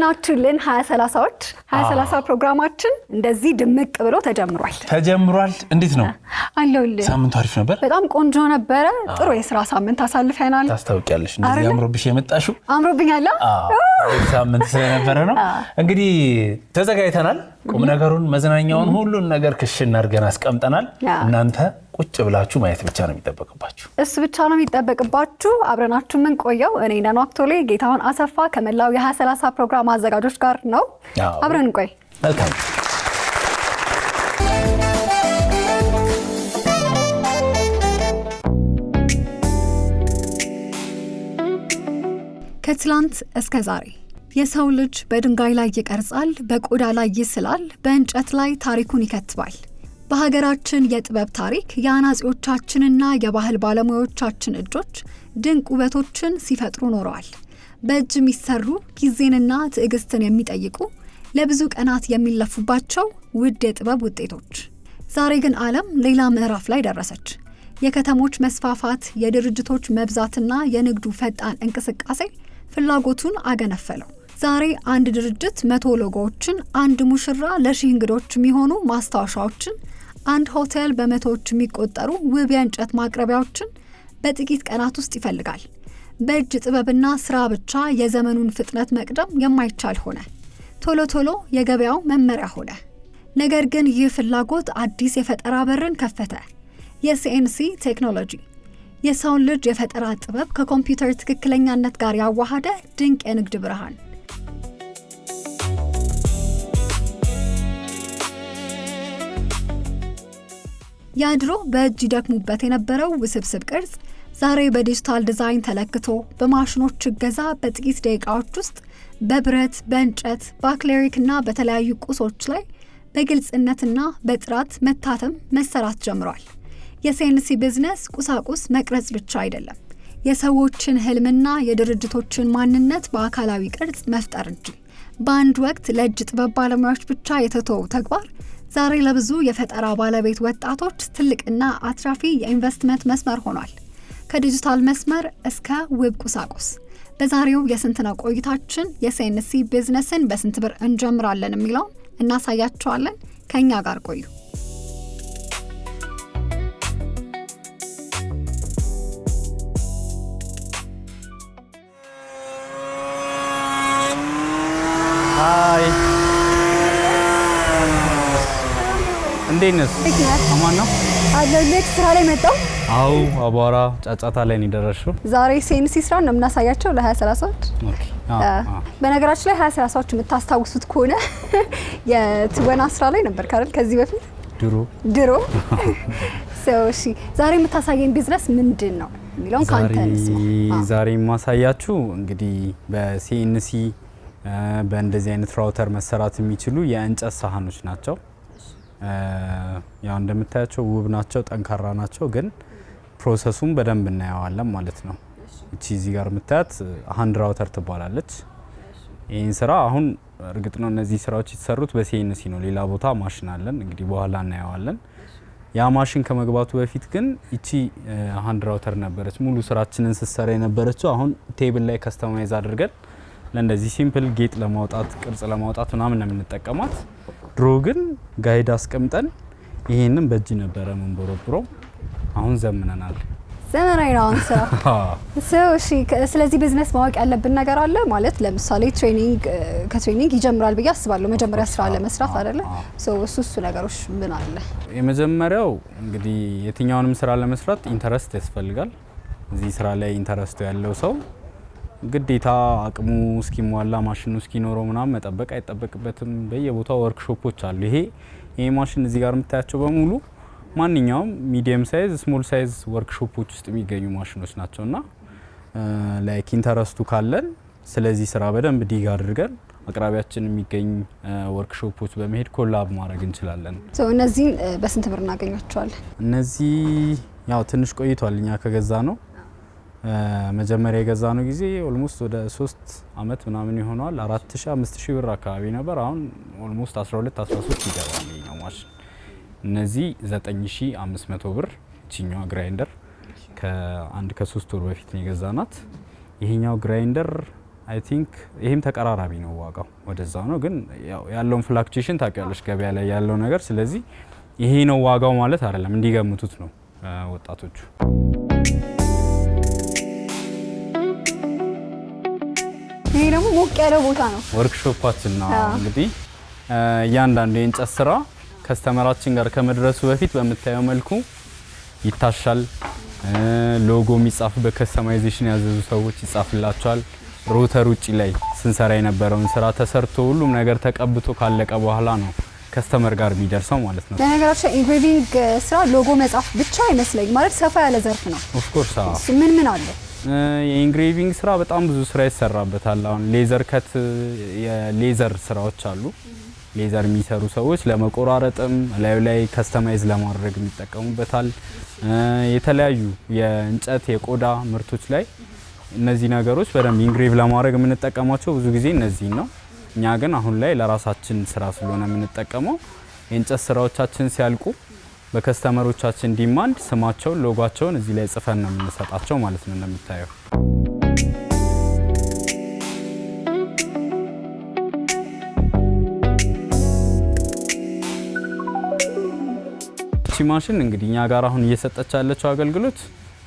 ናችሁልን 2030ዎች 2030 ፕሮግራማችን እንደዚህ ድምቅ ብሎ ተጀምሯል እንዴት ነው አለውልህ ሳምንቱ አሪፍ ነበር በጣም ቆንጆ ነበር ጥሩ የሥራ ሳምንት አሳልፈናል ታስታውቂያለሽ እንደዚህ አምሮብሽ የመጣሽው አምሮብኛል ሳምንት ስለነበረ ነው እንግዲህ ተዘጋጅተናል ቁም ነገሩን መዝናኛውን ሁሉን ነገር ክሽና አድርገን አስቀምጠናል እናንተ ቁጭ ብላችሁ ማየት ብቻ ነው የሚጠበቅባችሁ እሱ ብቻ ነው የሚጠበቅባችሁ አብረናችሁ ምን ቆየው እኔ ነን አክቶሌ ጌታውን አሰፋ ከመላው የ2030 ፕሮግራም አዘጋጆች ጋር ነው አብረን ቆይ መልካም ከትላንት እስከ ዛሬ የሰው ልጅ በድንጋይ ላይ ይቀርጻል በቆዳ ላይ ይስላል በእንጨት ላይ ታሪኩን ይከትባል በሀገራችን የጥበብ ታሪክ የአናጺዎቻችንና የባህል ባለሙያዎቻችን እጆች ድንቅ ውበቶችን ሲፈጥሩ ኖረዋል በእጅ የሚሰሩ ጊዜንና ትዕግስትን የሚጠይቁ ለብዙ ቀናት የሚለፉባቸው ውድ የጥበብ ውጤቶች ዛሬ ግን ዓለም ሌላ ምዕራፍ ላይ ደረሰች የከተሞች መስፋፋት የድርጅቶች መብዛትና የንግዱ ፈጣን እንቅስቃሴ ፍላጎቱን አገነፈለው ዛሬ አንድ ድርጅት 100 ሎጎዎችን አንድ ሙሽራ ለሺህ እንግዶች የሚሆኑ ማስታወሻዎችን አንድ ሆቴል በመቶዎች የሚቆጠሩ ውብ የእንጨት ማቅረቢያዎችን በጥቂት ቀናት ውስጥ ይፈልጋል በእጅ ጥበብና ስራ ብቻ የዘመኑን ፍጥነት መቅደም የማይቻል ሆነ ቶሎ የገበያው መመሪያ ሆነ ነገር ግን ይህ ፍላጎት አዲስ የፈጠራ በርን ከፈተ የሲኤንሲ ቴክኖሎጂ የሰውን ልጅ የፈጠራ ጥበብ ከኮምፒውተር ትክክለኛነት ጋር ያዋሃደ ድንቅ የንግድ ብርሃን ያድሮ በእጅ ደክሙበት የነበረው ውስብስብ ቅርጽ ዛሬ በዲጂታል ዲዛይን ተለክቶ በማሽኖች እገዛ በጥቂት ደቂቃዎች ውስጥ በብረት በእንጨት በአክሪሊክና በተለያዩ ቁሶች ላይ በግልጽነትና በጥራት መታተም መሰራት ጀምሯል የሲኤንሲ ቢዝነስ ቁሳቁስ መቅረጽ ብቻ አይደለም የሰዎችን ህልምና የድርጅቶችን ማንነት በአካላዊ ቅርጽ መፍጠር እንጂ በአንድ ወቅት ለእጅ ጥበብ ባለሙያዎች ብቻ የተተወው ተግባር ዛሬ ለብዙ የፈጠራ ባለቤት ወጣቶች ትልቅና አትራፊ የኢንቨስትመንት መስመር ሆኗል ከዲጂታል መስመር እስከ ውብ ቁሳቁስ በዛሬው የስንትና ቆይታችን የሲኤንሲ ቢዝነስን በስንት ብር እንጀምራለን የሚለው እናሳያችኋለን ከኛ ጋር ቆዩ ሃይ እንዴነስ አማን ነው አለልክ ስራ ላይ መጣው አው አቧራ ጫጫታ ላይ ነው ደረሽው ዛሬ ሲኤንሲ ስራ ነው እናሳያቸው ለ2030ዎች ኦኬ በነገራችን ላይ 2030ዎች የምታስታውሱት ከሆነ የትወና ስራ ላይ ነበር ካረል ከዚህ በፊት ድሮ እሺ ዛሬ የምታሳየን ቢዝነስ ምንድነው የሚለውን ካንተንስ ዛሬ ማሳያችሁ እንግዲህ በሲኤንሲ በእንደዚህ አይነት ራውተር መሰራት የሚችሉ የእንጨት ሳህኖች ናቸው ያው እንደምታያቸው ውብ ናቸው ጠንካራ ናቸው ግን ፕሮሰሱን በደንብ እናያዋለን ማለት ነው እቺ እዚህ ጋር የምታያት ሃንድ ራውተር ትባላለች ይሄን ስራ አሁን እርግጥ ነው እነዚህ ስራዎች የተሰሩት በሲኤንሲ ነው ሌላ ቦታ ማሽን አለን እንግዲህ በኋላ እናያዋለን ያ ማሽን ከመግባቱ በፊት ግን እቺ ሃንድ ራውተር ነበረች ሙሉ ስራችንን ስሰራ የነበረችው አሁን ቴብል ላይ ከስተማይዝ አድርገን ለእንደዚህ ሲምፕል ጌጥ ለማውጣት ቅርጽ ለማውጣት ምናምን እንጠቀማት ድሮ ግን ጋይድ አስቀምጠን ይሄንን በእጅ ነበረ መንቦሮብሮ አሁን ዘመናናል ዘመናዊ ነው አንተ እሺ ስለዚህ ቢዝነስ ማወቅ ያለብን ነገር አለ ማለት ለምሳሌ ከትሬኒንግ ይጀምራል ብዬ አስባለሁ መጀመሪያ ስራ ለመስራት አይደለ እሱ ነገሮች ምን አለ የመጀመሪያው እንግዲህ የትኛውንም ስራ ለመስራት ኢንተረስት ያስፈልጋል እዚህ ስራ ላይ ኢንተረስት ያለው ሰው ግዴታ አቅሙ እስኪሟላ ማሽኑ እስኪኖረው ምናምን መጠበቅ አይጠበቅበትም በየቦታው ወርክሾፖች አሉ ይሄ ማሽን እዚህ ጋር የምታያቸው በሙሉ ማንኛውም ሚዲየም ሳይዝ ስሞል ሳይዝ ወርክሾፖች ውስጥ የሚገኙ ማሽኖች ናቸውና ላይክ ኢንተረስቱ ካለን ስለዚህ ስራ በደንብ ዲግ አድርገን አቅራቢያችን የሚገኝ ወርክሾፖች በመሄድ ኮላብ ማድረግ እንችላለን። እነዚህ በስንት ብር እናገኛቸዋለን? እነዚህ ያው ትንሽ ቆይቷል እኛ ከገዛ ነው። መጀመሪያ የገዛ ነው ጊዜ ኦልሞስት ወደ 3 አመት ምናምን ይሆናል። 4000 5000 ብር አካባቢ ነበር። አሁን ኦልሞስት 12 13 ይገባል ይሄኛው ማሽን። እነዚህ 9500 ብር እቺኛው ግራይንደር ከ3 ወር በፊት ነው የገዛናት። ይሄኛው ግራይንደር አይ ቲንክ ይሄም ተቀራራቢ ነው ዋጋው ወደዛው ነው፣ ግን ያለውን ፍላክቹዌሽን ታውቂያለሽ ገበያ ላይ ያለው ነገር። ስለዚህ ይሄ ነው ዋጋው ማለት አይደለም፣ እንዲገምቱት ነው ወጣቶቹ። ይሄ ደግሞ ሞቅ ያለ ቦታ ነው ወርክሾፓችን ነው። እንግዲህ እያንዳንዱ የእንጨት ስራ ከስተመራችን ጋር ከመድረሱ በፊት በምታየው መልኩ ይታሻል። ሎጎ የሚጻፍበት ከስተማይዜሽን ያዘዙ ሰዎች ይጻፍላቸዋል። ሮተር ውጪ ላይ ስንሰራ የነበረውን ስራ ተሰርቶ ሁሉም ነገር ተቀብቶ ካለቀ በኋላ ነው ከስተመር ጋር የሚደርሰው ማለት ነው። ለነገራችን ኢንግሬቪንግ ስራ ሎጎ መጻፍ ብቻ አይመስለኝም ማለት ሰፋ ያለ ዘርፍ ነው። ኦፍ ኮርስ ምን አለ? የኢንግሬቪንግ ስራ በጣም ብዙ ስራ ይሰራበታል። አሁን ሌዘር ከት የሌዘር ስራዎች አሉ። ሌዘር የሚሰሩ ሰዎች ለመቆራረጥም ላዩ ላይ ከስተማይዝ ለማድረግ የሚጠቀሙበታል። የተለያዩ የእንጨት የቆዳ ምርቶች ላይ እነዚህ ነገሮች በደንብ ኢንግሬቭ ለማድረግ የምንጠቀማቸው ብዙ ጊዜ እነዚህ ነው። እኛ ግን አሁን ላይ ለራሳችን ስራ ስለሆነ የምንጠቀመው የእንጨት ስራዎቻችን ሲያልቁ በከስተመሮቻችን ዲማንድ ስማቸውን ሎጓቸውን እዚህ ላይ ጽፈን ነው የምንሰጣቸው ማለት ነው። እንደምታየው እቺ ማሽን እንግዲህ እኛ ጋር አሁን እየሰጠች ያለችው አገልግሎት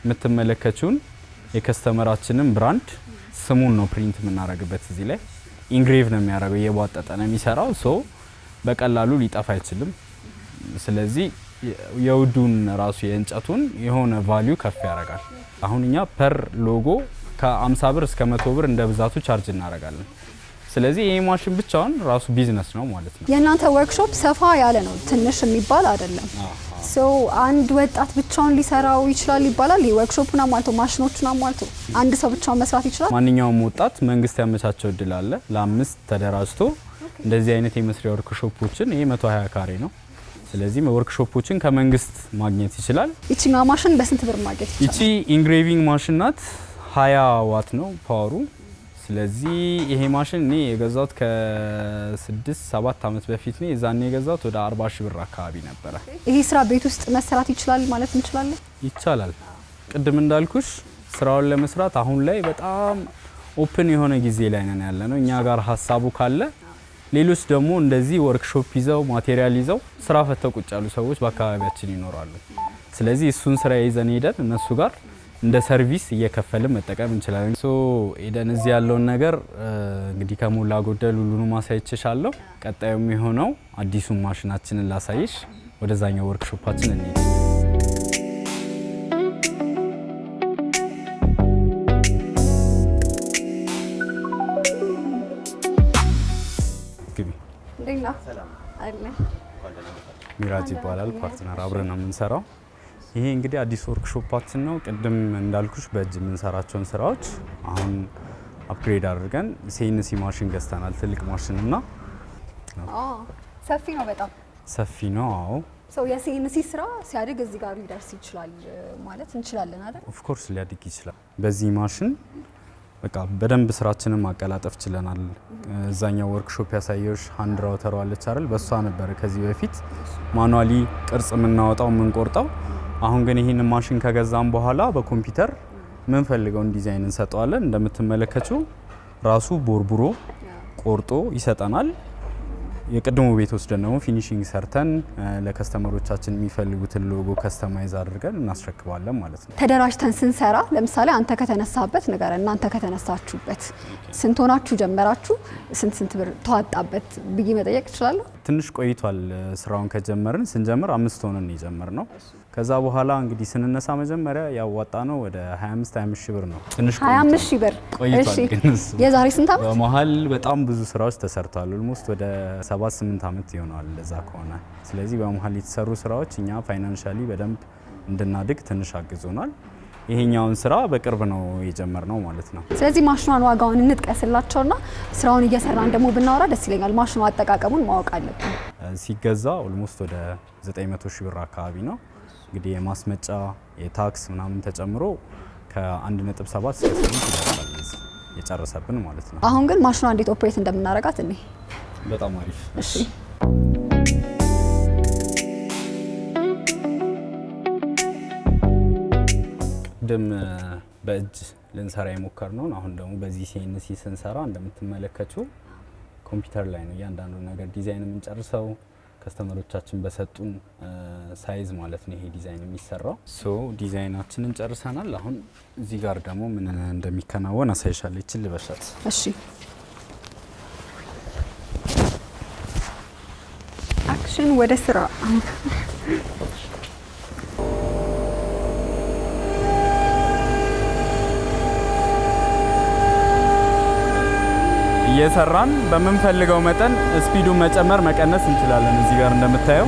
የምትመለከቱን የከስተመራችንን ብራንድ ስሙን ነው ፕሪንት የምናደርግበት። እዚህ ላይ ኢንግሬቭ ነው የሚያደርገው፣ እየቧጠጠ ነው የሚሰራው። ሶ በቀላሉ ሊጠፋ አይችልም። ስለዚህ የውዱን ራሱ የእንጨቱን የሆነ ቫልዩ ከፍ ያደርጋል። አሁን እኛ ፐር ሎጎ ከ50 ብር እስከ 100 ብር እንደ ብዛቱ ቻርጅ እናደርጋለን። ስለዚህ ይሄ ማሽን ብቻውን ራሱ ቢዝነስ ነው ማለት ነው። የእናንተ ወርክሾፕ ሰፋ ያለ ነው፣ ትንሽ የሚባል አይደለም። ሶ አንድ ወጣት ብቻውን ሊሰራው ይችላል ይባላል። ይሄ ወርክሾፑን አሟልቶ ማሽኖቹን አሟልቶ አንድ ሰው ብቻውን መስራት ይችላል? ማንኛውም ወጣት መንግስት ያመቻቸው እድል አለ ለ5 ተደራጅቶ እንደዚህ አይነት የመስሪያ ወርክሾፖችን። ይሄ 120 ካሬ ነው። ስለዚህ ወርክሾፖችን ከመንግስት ማግኘት ይችላል። እቺኛው ማሽን በስንት ብር ማግኘት ይችላል? እቺ ኢንግሬቪንግ ማሽን ናት። 20 ዋት ነው ፓወሩ። ስለዚህ ይሄ ማሽን እኔ የገዛሁት ከ6-7 አመት በፊት ነው። የዛኔ የገዛሁት ወደ 40 ሺህ ብር አካባቢ ነበረ። ይሄ ስራ ቤት ውስጥ መሰራት ይችላል ማለት እንችላለን? ይቻላል። ቅድም እንዳልኩሽ ስራውን ለመስራት አሁን ላይ በጣም ኦፕን የሆነ ጊዜ ላይ ነን ያለ ነው። እኛ ጋር ሀሳቡ ካለ ሌሎች ደግሞ እንደዚህ ወርክሾፕ ይዘው ማቴሪያል ይዘው ስራ ፈተው ቁጭ ያሉ ሰዎች በአካባቢያችን ይኖራሉ። ስለዚህ እሱን ስራ ይዘን ሄደን እነሱ ጋር እንደ ሰርቪስ እየከፈልን መጠቀም እንችላለን። ሶ ሄደን እዚህ ያለውን ነገር እንግዲህ ከሞላ ጎደል ሁሉንም ማሳይችሻለሁ። ቀጣዩ የሚሆነው አዲሱን ማሽናችንን ላሳይሽ። ወደዛኛው ወርክሾፓችን እንሄድ። ግቢ። እንዴና አለ ሚራጅ ይባላል። ፓርትነር አብረን ነው የምንሰራው። ይሄ እንግዲህ አዲስ ወርክሾፓችን ነው። ቅድም እንዳልኩሽ በእጅ የምንሰራቸውን ስራዎች አሁን አፕግሬድ አድርገን ሲኤንሲ ማሽን ገዝተናል። ትልቅ ማሽን እና ሰፊ ነው፣ በጣም ሰፊ ነው። አዎ ሰው የሲኤንሲ ስራ ሲያድግ እዚህ ጋር ሊደርስ ይችላል ማለት እንችላለን አይደል? ኦፍ ኮርስ ሊያድግ ይችላል። በዚህ ማሽን በቃ በደንብ ስራችንን ማቀላጠፍ ችለናል። እዛኛው ወርክሾፕ ያሳየሽ ሃንድ ራውተር አለች አይደል? በሷ ነበር ከዚህ በፊት ማኑዋሊ ቅርጽ የምናወጣው የምንቆርጠው። አሁን ግን ይህንን ማሽን ከገዛም በኋላ በኮምፒውተር የምንፈልገውን ዲዛይን እንሰጠዋለን። እንደምትመለከቱ ራሱ ቦርቡሮ ቆርጦ ይሰጠናል። የቅድሙ ቤት ወስደን ደግሞ ፊኒሺንግ ሰርተን ለከስተመሮቻችን የሚፈልጉትን ሎጎ ከስተማይዝ አድርገን እናስረክባለን ማለት ነው። ተደራጅተን ስንሰራ ለምሳሌ አንተ ከተነሳበት ነገር እናንተ ከተነሳችሁበት ስንት ሆናችሁ ጀመራችሁ? ስንት ብር ተዋጣበት ብዬ መጠየቅ እችላለሁ? ትንሽ ቆይቷል ስራውን ከጀመርን ስንጀምር 5 ሆነን የጀመርነው ከዛ በኋላ እንግዲህ ስንነሳ መጀመሪያ ያዋጣ ነው ወደ 25 ሺህ ብር ነው ትንሽ 25 ሺህ ብር እሺ የዛሬ ስንት አመት በመሃል በጣም ብዙ ስራዎች ተሰርተዋል ኦልሞስት ወደ 7-8 አመት ይሆናል ለዛ ከሆነ ስለዚህ በመሃል የተሰሩ ስራዎች እኛ ፋይናንሻሊ በደንብ እንድናድግ ትንሽ አግዞናል ይሄኛውን ስራ በቅርብ ነው የጀመርነው ማለት ነው ስለዚህ ማሽኗን ዋጋውን እንጥቀስላቸውና ስራውን እየሰራን ደግሞ ብናወራ ደስ ይለኛል ማሽኑ አጠቃቀሙን ማወቅ አለብን ሲገዛ ኦልሞስት ወደ 900 ሺህ ብር አካባቢ ነው እንግዲህ የማስመጫ የታክስ ምናምን ተጨምሮ ከ1.7 እስከ 8 ይደርሳል የጨረሰብን ማለት ነው አሁን ግን ማሽኗ እንዴት ኦፕሬት እንደምናረጋት እኔ በጣም አሪፍ እሺ ደም በእጅ ልንሰራ የሞከርነው አሁን ደግሞ በዚህ ሲኤንሲ ስንሰራ እንደምትመለከቱ ኮምፒውተር ላይ ነው እያንዳንዱ ነገር ዲዛይን የምንጨርሰው ከስተመሮቻችን በሰጡን ሳይዝ ማለት ነው ይሄ ዲዛይን የሚሰራው ሶ ዲዛይናችንን ጨርሰናል አሁን እዚህ ጋር ደግሞ ምን እንደሚከናወን አሳይሻለሁ እቺ ልበሻት እሺ አክሽን ወደ ስራ እየሰራን በመንፈልገው መጠን ስፒዱን መጨመር መቀነስ እንችላለን እዚህ ጋር እንደምታየው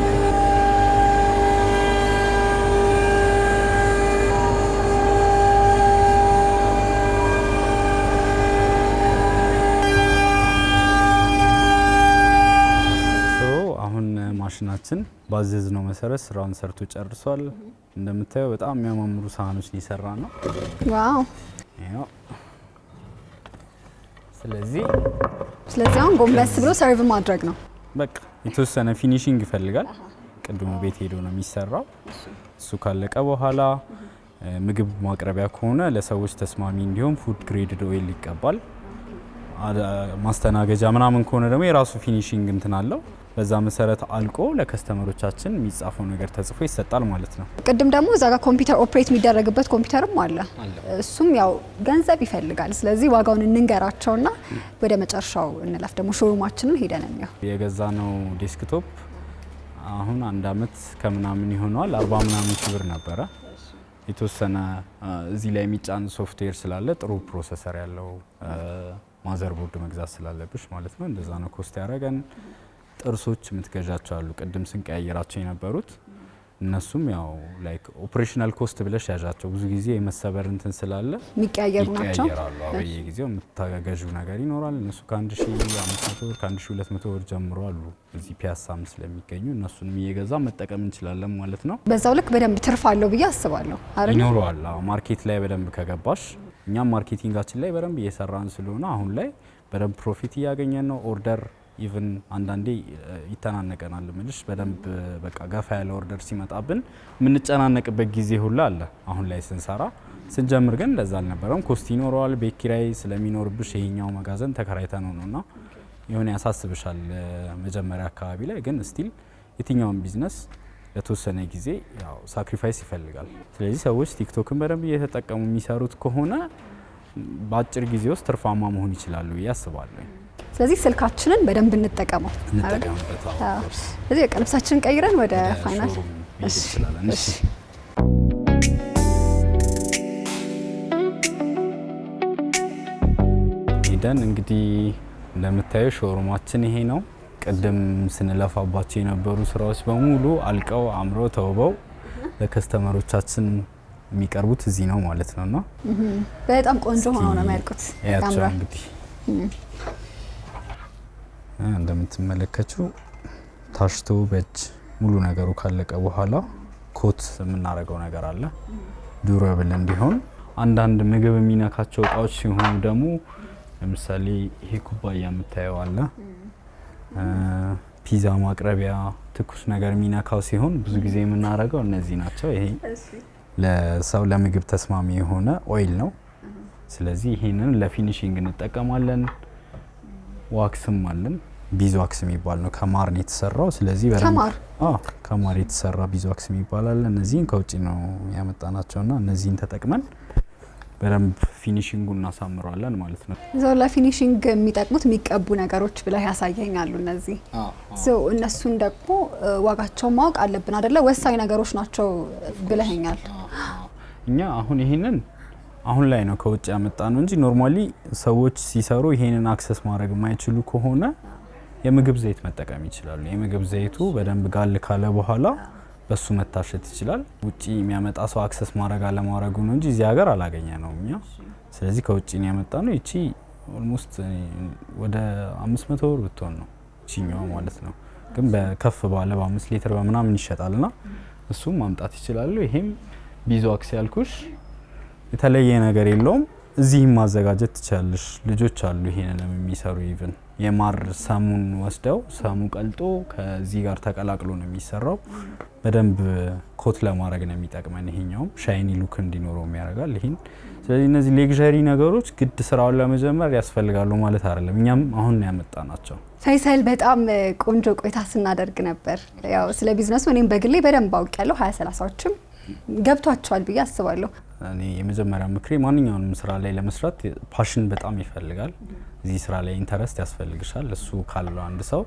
አሁን ማሽናችን ባዘዝነው መሰረት ስራውን ሰርቶ ጨርሷል እንደምታየው በጣም የሚያማምሩ ሳህኖች ሊሰራ ነው ዋው ያው ስለዚህ አሁን ጎንበስ ብሎ ሰርቭ ማድረግ ነው በቃ የተወሰነ ፊኒሺንግ ይፈልጋል ቅድሞ ቤት ሄዶ ነው የሚሰራው እሱ ካለቀ በኋላ ምግብ ማቅረቢያ ከሆነ ለሰዎች ተስማሚ እንዲሆን ፉድ ግሬድድ ኦይል ይቀባል ማስተናገጃ ምናምን ከሆነ ደግሞ የራሱ ፊኒሺንግ እንትን አለው በዛ መሰረት አልቆ ለከስተመሮቻችን የሚጻፈው ነገር ተጽፎ ይሰጣል ማለት ነው ቅድም ደግሞ እዛ ጋር ኮምፒውተር ኦፕሬት የሚደረግበት ኮምፒውተርም አለ እሱም ያው ገንዘብ ይፈልጋል ስለዚህ ዋጋውን እንንገራቸውና ወደ መጨረሻው እንለፍ ደግሞ ሾሩማችንን ሄደን ነው የገዛነው ዴስክቶፕ አሁን 1 አመት ከምናምን ይሆናል 40 ምናምን ሺህ ብር ነበረ የተወሰነ እዚህ ላይ የሚጫን ሶፍትዌር ስላለ ጥሩ ፕሮሰሰር ያለው ማዘርቦርድ መግዛት ስላለብሽ ማለት ነው እንደዛ ነው ኮስት ያደረገን ጥርሶች የምትገዣቸው አሉ ቅድም ስንቀያየራቸው የነበሩት እነሱም ያው ላይክ ኦፕሬሽናል ኮስት ብለሽ ያዣቸው ብዙ ጊዜ የመሰበር እንትን ስላለ የሚቀያየሩ ናቸው በየጊዜው የምታገዡ ነገር ይኖራል እነሱ ከ1500 ብር ከ1200 ብር ጀምሮ አሉ እዚህ ፒያሳም ስለሚገኙ እነሱንም እየገዛ መጠቀም እንችላለን ማለት ነው በዛው ልክ በደንብ ትርፍ አለው ብዬ አስባለሁ አይደል ይኖራል ማርኬት ላይ በደንብ ከገባሽ እኛም ማርኬቲንጋችን ላይ በደንብ እየሰራን ስለሆነ አሁን ላይ በደንብ ፕሮፊት እያገኘን ነው ኦርደር ኢቭን አንዳንዴ ይተናነቀናል ምልሽ በደንብ በቃ ገፋ ያለ ኦርደር ሲመጣብን ምንጨናነቅበት ጊዜ ሁሉ አለ አሁን ላይ ስንሰራ ስንጀምር ግን እንደዛ አልነበረም ኮስት ይኖረዋል ቤት ኪራይ ስለሚኖርብሽ ይሄኛው መጋዘን ተከራይተን ነውና የሆነ ያሳስብሻል መጀመሪያ አካባቢ ላይ ግን ስቲል የትኛውን ቢዝነስ ለተወሰነ ጊዜ ያው ሳክሪፋይስ ይፈልጋል ስለዚህ ሰዎች ቲክቶክን በደንብ እየተጠቀሙ የሚሰሩት ከሆነ በአጭር ጊዜ ውስጥ ትርፋማ መሆን ይችላሉ ያስባለሁ ስለዚህ ስልካችንን በደንብ እንጠቀመው ስለዚህ በቃ ልብሳችንን ቀይረን ወደ ፋይናል እሺ ሄደን እንግዲህ እንደምታዩ ሾሩማችን ይሄ ነው ቅድም ስንለፋባቸው የነበሩ ስራዎች በሙሉ አልቀው አምረው ተውበው ለከስተመሮቻችን የሚቀርቡት እዚህ ነው ማለት ነውና በጣም ቆንጆ ሆኖ ነው የሚያልቁት ያምራል እንግዲህ እንደምትመለከቱ ታሽቶ በእጅ ሙሉ ነገሩ ካለቀ በኋላ ኮት የምናደርገው ነገር አለ ዱራብል እንዲሆን አንዳንድ ምግብ የሚነካቸው እቃዎች ሲሆኑ ደግሞ ለምሳሌ ይሄ ኩባያ የምታየው አለ ፒዛ ማቅረቢያ ትኩስ ነገር የሚነካው ሲሆን ብዙ ጊዜ የምናደርገው እነዚህ ናቸው ይሄ ለሰው ለምግብ ተስማሚ የሆነ ኦይል ነው ስለዚህ ይሄንን ለፊኒሺንግ እንጠቀማለን ዋክስም አለን ቢዝ ዋክስ የሚባል ነው ከማር ነው የተሰራው ስለዚህ ከማር የተሰራ ቢዝ ዋክስ የሚባል አለ እነዚህን ከውጪ ነው ያመጣናቸውና እነዚህን ተጠቅመን በደንብ ፊኒሺንጉን እናሳምረዋለን ማለት ነው። እዛው ለፊኒሺንግ የሚጠቅሙት የሚቀቡ ነገሮች ብለህ ያሳየኛሉ እነዚህ እነሱን ደግሞ ዋጋቸውን ማወቅ አለብን አይደለ? ወሳኝ ነገሮች ናቸው ብለኸኛል። እኛ አሁን ይሄንን አሁን ላይ ነው ከውጭ ያመጣ ነው እንጂ ኖርማሊ ሰዎች ሲሰሩ ይሄንን አክሰስ ማድረግ የማይችሉ ከሆነ የምግብ ዘይት መጠቀም ይችላሉ። የምግብ ዘይቱ በደንብ ጋል ካለ በኋላ በሱ መታሸት ይችላል። ውጪ የሚያመጣ ሰው አክሰስ ማድረግ አለማድረጉ ነው እንጂ እዚህ ሀገር አላገኘ ነው እኛ። ስለዚህ ከውጭ ነው ያመጣ ነው። እቺ ኦልሞስት ወደ 500 ብር ብትሆን ነው እቺኛው ማለት ነው። ግን በከፍ ባለ በ5 ሊትር በምናምን ይሸጣልና እሱም ማምጣት ይችላሉ። ይሄም ቢዝዋክስ ያልኩሽ የተለየ ነገር የለውም። እዚህም ማዘጋጀት ትችላለሽ። ልጆች አሉ ይሄንን የሚሰሩ ኢቭን የማር ሰሙን ወስደው ሰሙ ቀልጦ ከዚህ ጋር ተቀላቅሎ ነው የሚሰራው። በደንብ ኮት ለማድረግ ነው የሚጠቅመን። ይሄኛው ሻይኒ ሉክ እንዲኖረው ያደርጋል ይሄን። ስለዚህ እነዚህ ሌክዠሪ ነገሮች ግድ ስራውን ለመጀመር ያስፈልጋሉ ማለት አይደለም። እኛም አሁን ያመጣናቸው። ፈይሰል በጣም ቆንጆ ቆይታ ስናደርግ ነበር። ያው ስለ ቢዝነሱ እኔም በግሌ በደንብ አውቃለሁ። 2030ዎችም ገብቷቸዋል ብዬ አስባለሁ። እኔ የመጀመሪያ ምክሬ ማንኛውንም ስራ ላይ ለመስራት ፓሽን በጣም ይፈልጋል። እዚህ ስራ ላይ ኢንተረስት ያስፈልግሻል። እሱ ካለው አንድ ሰው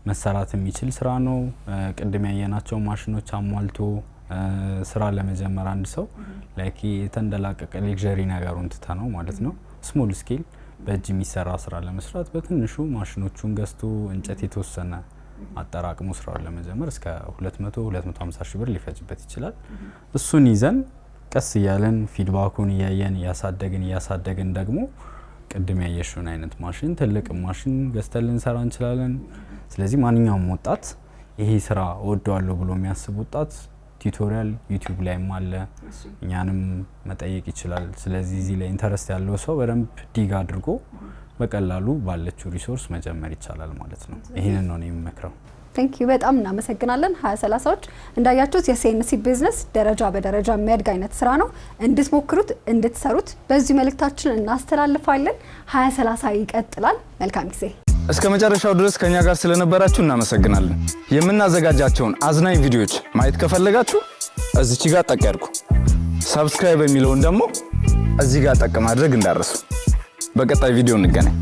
መሰራት የሚችል ስራ ነው። ቅድም ያየናቸው ማሽኖች አሟልቶ ስራ ለመጀመር አንድ ሰው ላይክ የተንደላቀቀ ሌክዠሪ ነገሩን ትተ ነው ማለት ነው ስሞል ስኬል በእጅ የሚሰራ ስራ ለመስራት በትንሹ ማሽኖቹን ገዝቶ እንጨት የተወሰነ አጠራቅሞ ስራውን ለመጀመር እስከ 200-250 ሺህ ብር ሊፈጅበት ይችላል። እሱን ይዘን ቀስ እያለን ፊድባኩን እያየን እያሳደግን ደግሞ ቅድም ያየሽውን አይነት ማሽን ትልቅ ማሽን ገዝተን ልንሰራ እንችላለን። ስለዚህ ማንኛውም ወጣት ይሄ ስራ ወደዋለሁ ብሎ የሚያስብ ወጣት ቲዩቶሪያል ዩቲዩብ ላይም አለ፣ እኛንም መጠየቅ ይችላል። ስለዚህ እዚህ ላይ ኢንተረስት ያለው ሰው በደንብ ዲግ አድርጎ በቀላሉ ባለችው ሪሶርስ መጀመር ይቻላል ማለት ነው። ይሄንን ነው የሚመክረው። ቴንክ ዩ በጣም እናመሰግናለን። 2030ዎች እንዳያችሁት የሲኤንሲ ቢዝነስ ደረጃ በደረጃ የሚያድግ አይነት ስራ ነው። እንድትሞክሩት እንድትሰሩት በዚህ መልእክታችን እናስተላልፋለን። 2030 ይቀጥላል። መልካም ጊዜ። እስከ መጨረሻው ድረስ ከኛ ጋር ስለነበራችሁ እናመሰግናለን። የምናዘጋጃቸውን አዝናኝ ቪዲዮዎች ማየት ከፈለጋችሁ እዚች ጋር ጠቅ ያድርጉ። ሰብስክራይብ የሚለውን ደግሞ እዚህ ጋር ጠቅ ማድረግ እንዳረሱ። በቀጣይ ቪዲዮ እንገናኝ።